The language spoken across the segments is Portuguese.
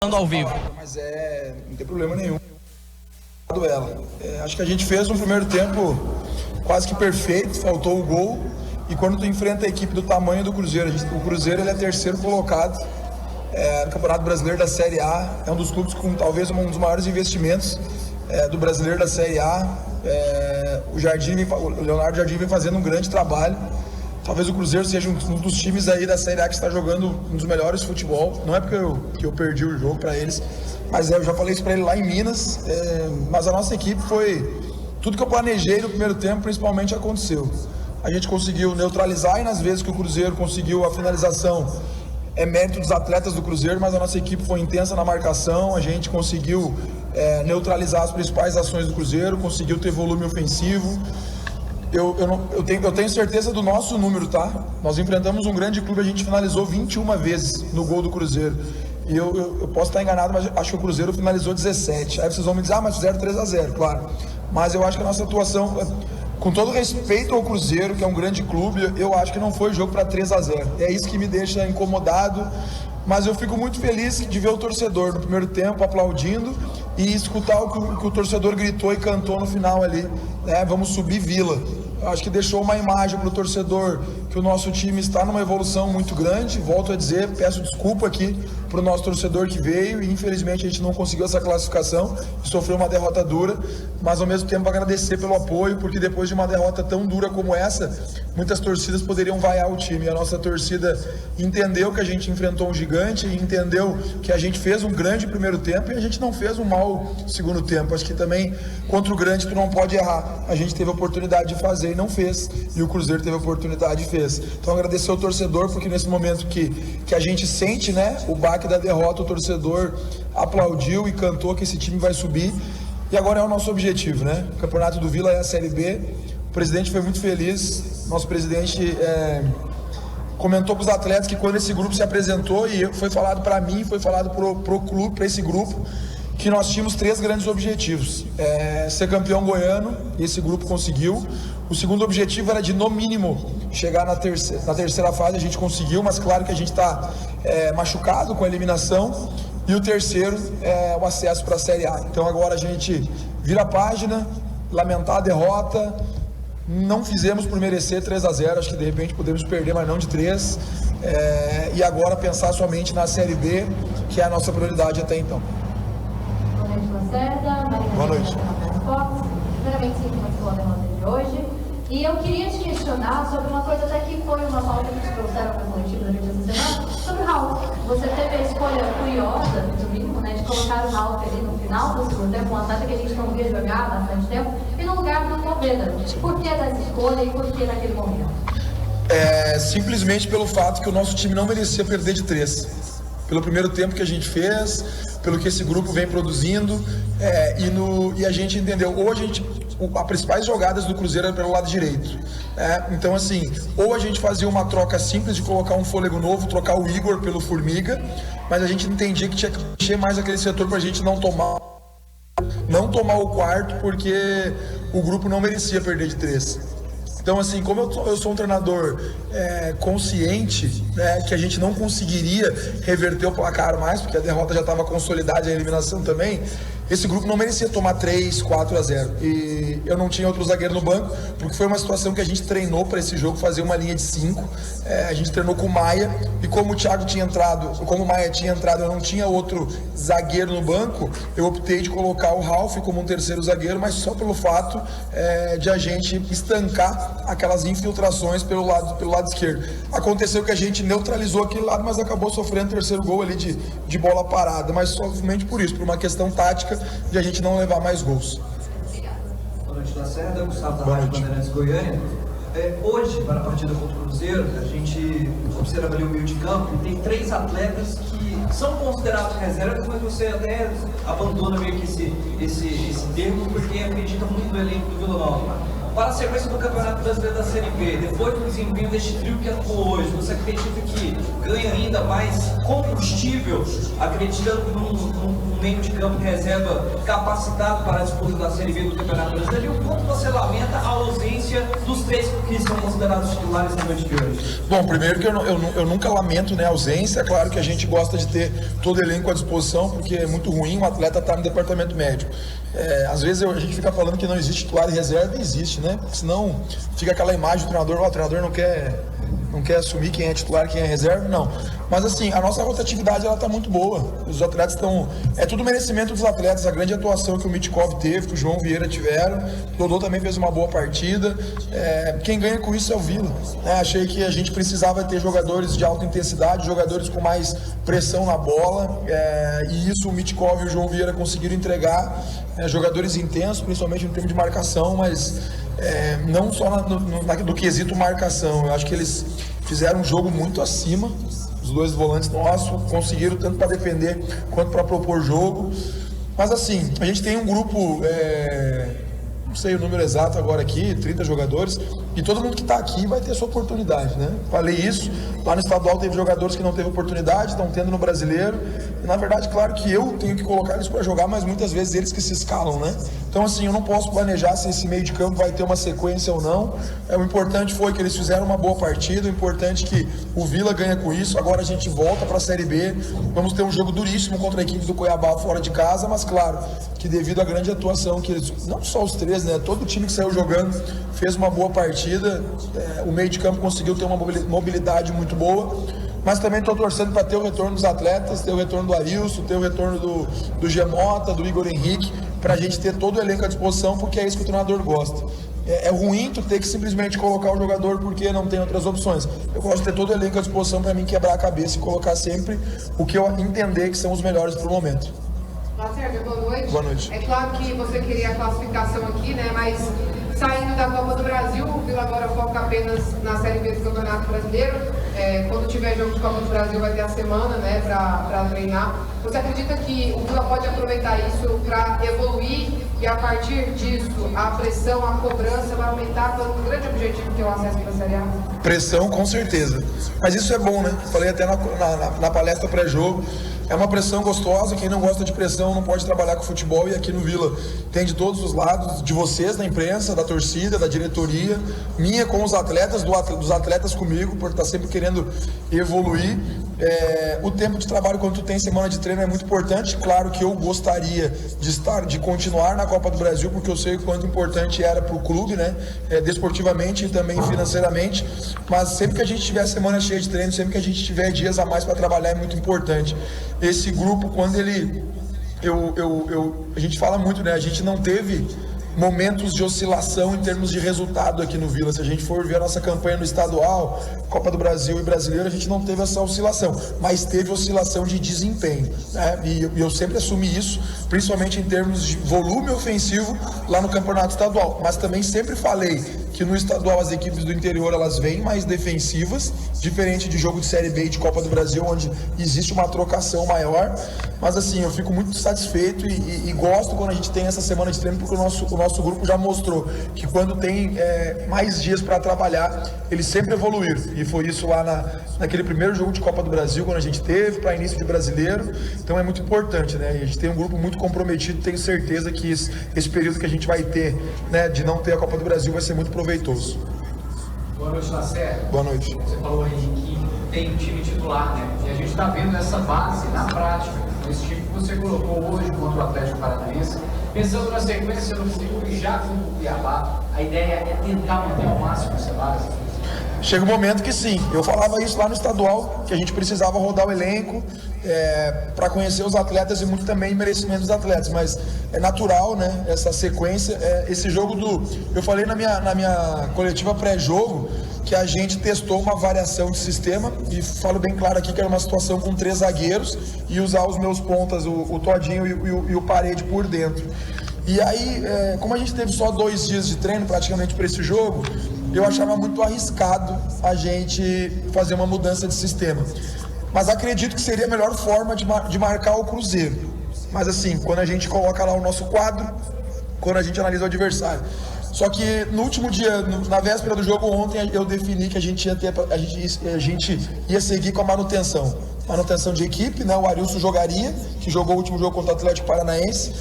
ao vivo. Mas não tem problema nenhum. Acho que a gente fez um primeiro tempo quase que perfeito, faltou o gol. E quando tu enfrenta a equipe do tamanho do Cruzeiro, o Cruzeiro ele é terceiro colocado no Campeonato Brasileiro da Série A, é um dos clubes com talvez um dos maiores investimentos do Brasileiro da Série A. O Leonardo Jardim vem fazendo um grande trabalho. Talvez o Cruzeiro seja um dos times aí da Série A que está jogando um dos melhores futebol. Não é porque eu perdi o jogo para eles, mas eu já falei isso para ele lá em Minas. Mas a nossa equipe foi... Tudo que eu planejei no primeiro tempo, principalmente, aconteceu. A gente conseguiu neutralizar, e nas vezes que o Cruzeiro conseguiu a finalização, é mérito dos atletas do Cruzeiro, mas a nossa equipe foi intensa na marcação. A gente conseguiu neutralizar as principais ações do Cruzeiro, conseguiu ter volume ofensivo. Eu tenho certeza do nosso número, tá? Nós enfrentamos um grande clube, a gente finalizou 21 vezes no gol do Cruzeiro. E eu posso estar enganado, mas acho que o Cruzeiro finalizou 17. Aí vocês vão me dizer, mas fizeram 3-0, claro. Mas eu acho que a nossa atuação, com todo respeito ao Cruzeiro, que é um grande clube, eu acho que não foi jogo para 3-0. É isso que me deixa incomodado. Mas eu fico muito feliz de ver o torcedor no primeiro tempo aplaudindo e escutar o que o torcedor gritou e cantou no final ali, né? Vamos subir Vila. Eu acho que deixou uma imagem para o torcedor que o nosso time está numa evolução muito grande. Volto a dizer, peço desculpa aqui para o nosso torcedor que veio e infelizmente a gente não conseguiu essa classificação e sofreu uma derrota dura, mas ao mesmo tempo agradecer pelo apoio, porque depois de uma derrota tão dura como essa, muitas torcidas poderiam vaiar o time. A nossa torcida entendeu que a gente enfrentou um gigante, entendeu que a gente fez um grande primeiro tempo e a gente não fez um mau segundo tempo. Acho que também contra o grande tu não pode errar. A gente teve a oportunidade de fazer e não fez, e o Cruzeiro teve a oportunidade e fez. Então agradecer ao torcedor, porque nesse momento que a gente sente, né, o baque da derrota, o torcedor aplaudiu e cantou que esse time vai subir, e agora é o nosso objetivo, né? O Campeonato do Vila é a Série B. O presidente foi muito feliz, nosso presidente comentou para os atletas que quando esse grupo se apresentou, e foi falado para mim, foi falado pro clube, para esse grupo, que nós tínhamos 3 grandes objetivos: ser campeão goiano, e esse grupo conseguiu. O segundo objetivo era de, no mínimo, chegar na terceira fase. A gente conseguiu, mas claro que a gente está machucado com a eliminação. E o terceiro é o acesso para a Série A. Então agora a gente vira a página, lamentar a derrota. Não fizemos por merecer 3-0, acho que de repente podemos perder, mas não de 3. E agora pensar somente na Série B, que é a nossa prioridade até então. Boa noite, Lacerda. Boa noite. Primeiramente, sim, como falou a derrota de hoje. E eu queria te questionar sobre uma coisa até que foi uma pauta que te trouxeram para o coletivo durante essa semana, sobre o Ralf. Você teve a escolha curiosa, no mínimo, né, de colocar o Ralf ali no final do segundo tempo, um atleta que a gente não via jogar há bastante tempo, e no lugar do Poveda. Por que dessa escolha e por que naquele momento? Simplesmente pelo fato que o nosso time não merecia perder de 3. Pelo primeiro tempo que a gente fez, pelo que esse grupo vem produzindo, e a gente entendeu, as principais jogadas do Cruzeiro eram pelo lado direito. Então, assim, ou a gente fazia uma troca simples de colocar um fôlego novo, trocar o Igor pelo Formiga, mas a gente entendia que tinha que encher mais aquele setor para a gente não tomar o quarto, porque o grupo não merecia perder de 3. Então, assim, como eu sou um treinador consciente, né, que a gente não conseguiria reverter o placar mais, porque a derrota já estava consolidada e a eliminação também, esse grupo não merecia tomar 3-4-0. E eu não tinha outro zagueiro no banco, porque foi uma situação que a gente treinou para esse jogo, fazer uma linha de 5. A gente treinou com o Maia, e como o Maia tinha entrado, eu não tinha outro zagueiro no banco, eu optei de colocar o Ralf como um terceiro zagueiro, mas só pelo fato de a gente estancar aquelas infiltrações pelo lado esquerdo. Aconteceu que a gente neutralizou aquele lado, mas acabou sofrendo o terceiro gol ali de bola parada, mas somente por isso, por uma questão tática de a gente não levar mais gols. Boa noite, Lacerda. Gustavo da Rádio Bandeirantes Goiânia. Hoje, para a partida contra o Cruzeiro, a gente observa ali o meio de campo e tem 3 atletas que são considerados reservas, mas você até abandona meio que esse termo, porque acredita muito no elenco do Vila Nova. para a sequência do Campeonato Brasileiro da Série B, depois do desempenho deste trio que atuou hoje, você acredita que ganha ainda mais combustível, acreditando num meio de campo reserva capacitado para a disputa da Série B do Campeonato Brasileiro? E o quanto você lamenta a ausência dos três que são considerados titulares na noite de hoje? Bom, primeiro que eu nunca lamento, né, a ausência. É claro que a gente gosta de ter todo o elenco à disposição, porque é muito ruim o atleta estar no departamento médico. Às vezes a gente fica falando que não existe titular e reserva, e existe, né? Porque senão fica aquela imagem do treinador, o treinador não quer assumir quem é titular e quem é reserva, não. Mas assim, a nossa rotatividade ela tá muito boa. Os atletas estão... É tudo merecimento dos atletas, a grande atuação que o Mitkov teve, que o João Vieira tiveram. O Dodô também fez uma boa partida. Quem ganha com isso é o Vila. Achei que a gente precisava ter jogadores de alta intensidade, jogadores com mais pressão na bola. E isso o Mitkov e o João Vieira conseguiram entregar. Jogadores intensos, principalmente no tempo de marcação, mas não só do quesito marcação. Eu acho que eles fizeram um jogo muito acima. Os dois volantes nossos conseguiram tanto para defender quanto para propor jogo. Mas assim, a gente tem um grupo, não sei o número exato agora aqui, 30 jogadores, e todo mundo que está aqui vai ter sua oportunidade, né? Falei isso, lá no estadual teve jogadores que não teve oportunidade, estão tendo no brasileiro, e na verdade, claro que eu tenho que colocar eles para jogar, mas muitas vezes eles que se escalam, né? Então assim, eu não posso planejar se esse meio de campo vai ter uma sequência ou não. O importante foi que eles fizeram uma boa partida, o importante é que o Vila ganha com isso. Agora a gente volta para a Série B, vamos ter um jogo duríssimo contra a equipe do Cuiabá fora de casa, mas claro, que devido à grande atuação que eles, não só os três, né? Todo o time que saiu jogando fez uma boa partida, o meio de campo conseguiu ter uma mobilidade muito boa, mas também estou torcendo para ter o retorno dos atletas, ter o retorno do Arilson, ter o retorno do Gemota, do Igor Henrique, para a gente ter todo o elenco à disposição, porque é isso que o treinador gosta. É ruim tu ter que simplesmente colocar o jogador porque não tem outras opções. Eu gosto de ter todo o elenco à disposição para mim quebrar a cabeça e colocar sempre o que eu entender que são os melhores para o momento. Lacerda, boa noite. Boa noite. É claro que você queria a classificação aqui, né? Mas saindo da Copa do Brasil, o Vila agora foca apenas na Série B do Campeonato Brasileiro. Quando tiver jogo de Copa do Brasil vai ter a semana, né, para treinar. Você acredita que o Vila pode aproveitar isso para evoluir e a partir disso a pressão, a cobrança vai aumentar para um grande objetivo que é o acesso para a Série A? Pressão, com certeza. Mas isso é bom, né? Falei até na palestra pré-jogo. É uma pressão gostosa, quem não gosta de pressão não pode trabalhar com futebol, e aqui no Vila tem de todos os lados, de vocês, da imprensa, da torcida, da diretoria, minha com os atletas, dos atletas comigo, por estar sempre querendo evoluir. O tempo de trabalho quando tu tem semana de treino é muito importante. Claro que eu gostaria de continuar na Copa do Brasil, porque eu sei o quanto importante era para o clube, né? Desportivamente e também financeiramente, mas sempre que a gente tiver semana cheia de treino, sempre que a gente tiver dias a mais para trabalhar é muito importante. Esse grupo, quando a gente fala muito, né? A gente não teve momentos de oscilação em termos de resultado aqui no Vila. Se a gente for ver a nossa campanha no estadual, Copa do Brasil e Brasileiro, a gente não teve essa oscilação, mas teve oscilação de desempenho, né? E eu sempre assumi isso, principalmente em termos de volume ofensivo lá no campeonato estadual, mas também sempre falei que no estadual as equipes do interior elas vêm mais defensivas, diferente de jogo de Série B e de Copa do Brasil, onde existe uma trocação maior. Mas assim, eu fico muito satisfeito e gosto quando a gente tem essa semana de treino, porque o nosso grupo já mostrou que quando tem mais dias para trabalhar, eles sempre evoluíram. E foi isso lá naquele primeiro jogo de Copa do Brasil, quando a gente teve, para início de Brasileiro. Então é muito importante, né? E a gente tem um grupo muito comprometido, tenho certeza que esse período que a gente vai ter, né, de não ter a Copa do Brasil, vai ser muito proveitoso. Boa noite, Lacerda. Boa noite. Você falou aí que tem um time titular, né? E a gente está vendo essa base na prática, esse time que você colocou hoje contra o Atlético Paranaense. Pensando na sequência no futuro e já com o Cuiabá, a ideia é tentar manter ao máximo essa base? Chega um momento que sim, eu falava isso lá no estadual, que a gente precisava rodar o elenco para conhecer os atletas e muito também merecimento dos atletas, mas é natural, né, essa sequência, esse jogo eu falei na minha coletiva pré-jogo que a gente testou uma variação de sistema, e falo bem claro aqui que era uma situação com 3 zagueiros e usar os meus pontas, o Todinho e o Parede por dentro. E aí, como a gente teve só 2 dias de treino praticamente para esse jogo, eu achava muito arriscado a gente fazer uma mudança de sistema. Mas acredito que seria a melhor forma de marcar o Cruzeiro. Mas assim, quando a gente coloca lá o nosso quadro, quando a gente analisa o adversário, Só que no último dia, na véspera do jogo ontem, eu defini que a gente ia seguir com a manutenção de equipe, né? O Arilson jogaria, que jogou o último jogo contra o Atlético Paranaense,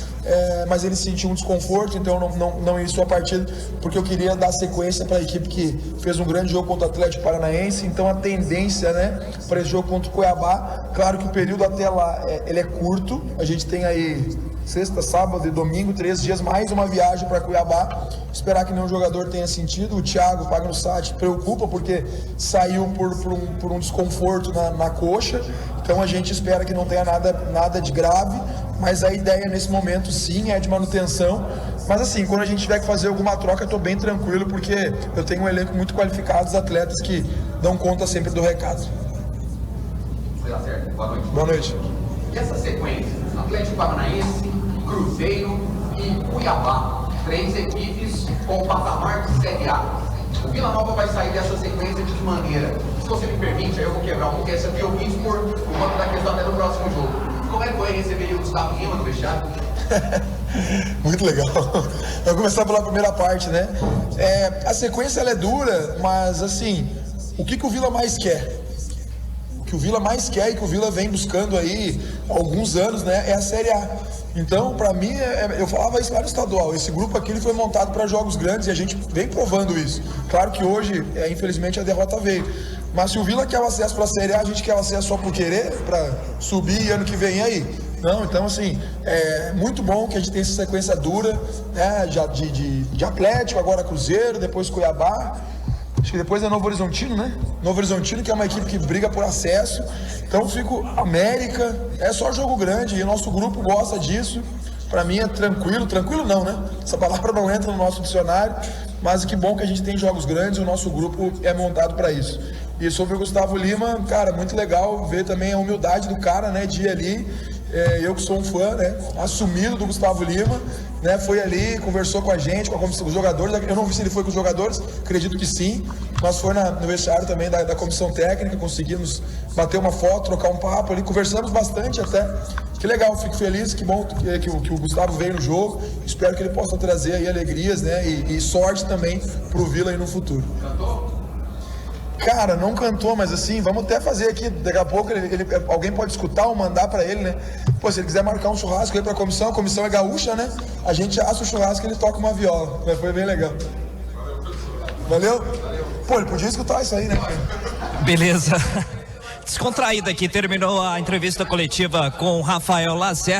mas ele sentiu um desconforto, então não iniciou a partida, porque eu queria dar sequência para a equipe que fez um grande jogo contra o Atlético Paranaense. Então a tendência, né, para esse jogo contra o Cuiabá, claro que o período até lá ele é curto, a gente tem aí sexta, sábado e domingo, 3 dias, mais uma viagem para Cuiabá. Esperar que nenhum jogador tenha sentido. O Thiago Pagnussati preocupa porque saiu por um desconforto na coxa, então a gente espera que não tenha nada de grave, mas a ideia nesse momento sim é de manutenção. Mas assim, quando a gente tiver que fazer alguma troca, eu estou bem tranquilo, porque eu tenho um elenco muito qualificado, os atletas que dão conta sempre do recado. Boa noite. Boa noite. E essa sequência? Atlético Paranaense, Cruzeiro e Cuiabá. 3 equipes com patamar de Série A. O Vila Nova vai sair dessa sequência de que maneira? Se você me permite, aí eu vou quebrar um pouco essa que eu quis por conta da questão até do próximo jogo. Como é que foi receber o Gustavo Lima no vestiário? Muito legal. Vamos começar pela primeira parte, né? A sequência ela é dura, mas assim, o que o Vila mais quer? O que o Vila mais quer e que o Vila vem buscando aí há alguns anos, né, é a Série A. Então, para mim, eu falava isso lá no estadual, esse grupo aqui ele foi montado para jogos grandes e a gente vem provando isso. Claro que hoje, infelizmente, a derrota veio. Mas se o Vila quer o acesso para a Série A, a gente quer o acesso só por querer, para subir e ano que vem aí. Não, então assim, é muito bom que a gente tenha essa sequência dura, né, de Atlético, agora Cruzeiro, depois Cuiabá. Acho que depois é Novo Horizontino, né? Novo Horizontino, que é uma equipe que briga por acesso. Então fico América, é só jogo grande e o nosso grupo gosta disso. Para mim é tranquilo não, né? Essa palavra não entra no nosso dicionário, mas que bom que a gente tem jogos grandes e o nosso grupo é montado para isso. E sobre o Gustavo Lima, cara, muito legal ver também a humildade do cara, né? De ir ali, eu que sou um fã, né? Assumido do Gustavo Lima, né? Foi ali, conversou com a gente, com os jogadores. Eu não vi se ele foi com os jogadores, acredito que sim. Mas foi no vestiário também da comissão técnica, conseguimos bater uma foto, trocar um papo ali, conversamos bastante até. Que legal, fico feliz, que bom que o Gustavo veio no jogo. Espero que ele possa trazer aí alegrias, né? E sorte também pro Vila aí no futuro. Cantou? Cara, não cantou, mas assim, vamos até fazer aqui, daqui a pouco alguém pode escutar ou mandar pra ele, né? Pô, se ele quiser marcar um churrasco aí pra comissão, a comissão é gaúcha, né? A gente assa o churrasco e ele toca uma viola, mas foi bem legal. Valeu? Pô, ele podia escutar isso aí, né? Beleza. Descontraída aqui, terminou a entrevista coletiva com Rafael Lacerda.